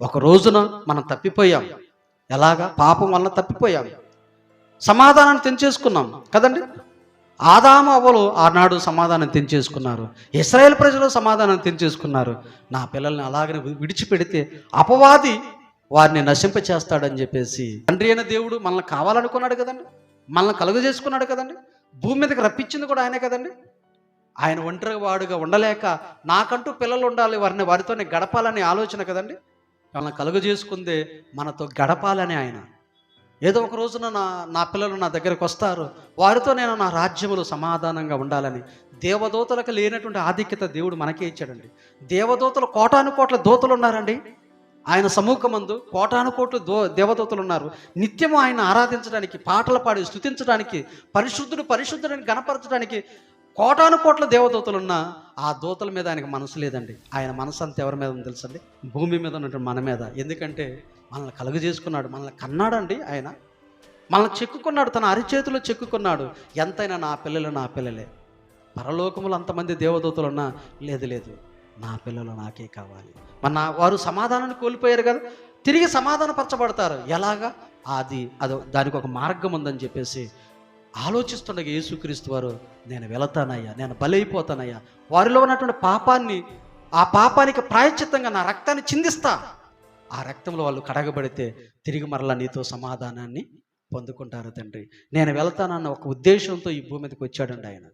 ఒక రోజున మనం తప్పిపోయాం. ఎలాగా? పాపం వలన తప్పిపోయాం. సమాధానాన్ని తెంచేసుకున్నాం కదండి. ఆదాము అవ్వలు ఆనాడు సమాధానం తెంచేసుకున్నారు. ఇశ్రాయేల్ ప్రజలు సమాధానం తెంచేసుకున్నారు. నా పిల్లల్ని అలాగనే విడిచిపెడితే అపవాది వారిని నశింపచేస్తాడని చెప్పేసి తండ్రి అయిన దేవుడు మనల్ని కావాలనుకున్నాడు కదండి. మనల్ని కలుగజేసుకున్నాడు కదండి. భూమి మీదకి రప్పించింది కూడా ఆయనే కదండి. ఆయన ఒంటరి వాడుగా ఉండలేక నాకంటూ పిల్లలు ఉండాలి, వారితోనే గడపాలనే ఆలోచన కదండి. వాళ్ళని కలుగజేసుకుందే మనతో గడపాలని ఆయన. ఏదో ఒక రోజున నా పిల్లలు నా దగ్గరకు వస్తారు, వారితో నేను నా రాజ్యములో సమాధానంగా ఉండాలని. దేవదూతలకు లేనటువంటి ఆధిక్యత దేవుడు మనకే ఇచ్చాడండి. దేవదూతలు కోటాను కోట్ల దూతలు ఉన్నారండి. ఆయన సముఖమందు కోటాను కోట్లు దేవదూతలు ఉన్నారు. నిత్యము ఆయన ఆరాధించడానికి, పాటలు పాడి స్తుతించడానికి, పరిశుద్ధుడు పరిశుద్ధుడిని గణపరచడానికి కోటాను కోట్ల దేవదూతలున్న ఆ దూతల మీద ఆయనకు మనసు లేదండి. ఆయన మనసు అంతా ఎవరి మీద ఉంది తెలుసండి? భూమి మీద ఉన్నటువంటి మన మీద. ఎందుకంటే మనల్ని కలుగజేసుకున్నాడు, మనల్ని కన్నాడండి. ఆయన మనల్ని చెక్కుకున్నాడు, తన అరిచేతిలో చెక్కుకున్నాడు. ఎంతైనా నా పిల్లలు నా పిల్లలే. పరలోకములు అంతమంది దేవదూతలున్నా లేదు, నా పిల్లలు నాకే కావాలి. వారు సమాధానాన్ని కోల్పోయారు కదా, తిరిగి సమాధానపరచబడతారు. ఎలాగా? అదో దానికి ఒక మార్గం ఉందని చెప్పేసి ఆలోచిస్తుండగా యేసుక్రీస్తు వారు, నేను వెళతానయ్యా, నేను బలైపోతానయ్యా, వారిలో ఉన్నటువంటి పాపాన్ని, ఆ పాపానికి ప్రాయశ్చిత్తంగా నా రక్తాన్ని చిందిస్తా, ఆ రక్తంలో వాళ్ళు కడగబడితే తిరిగి మరలా నీతో సమాధానాన్ని పొందుకుంటారు తండ్రి. నేను వెళ్తానన్న ఒక ఉద్దేశంతో ఈ భూమి మీదకి వచ్చాడండి ఆయన.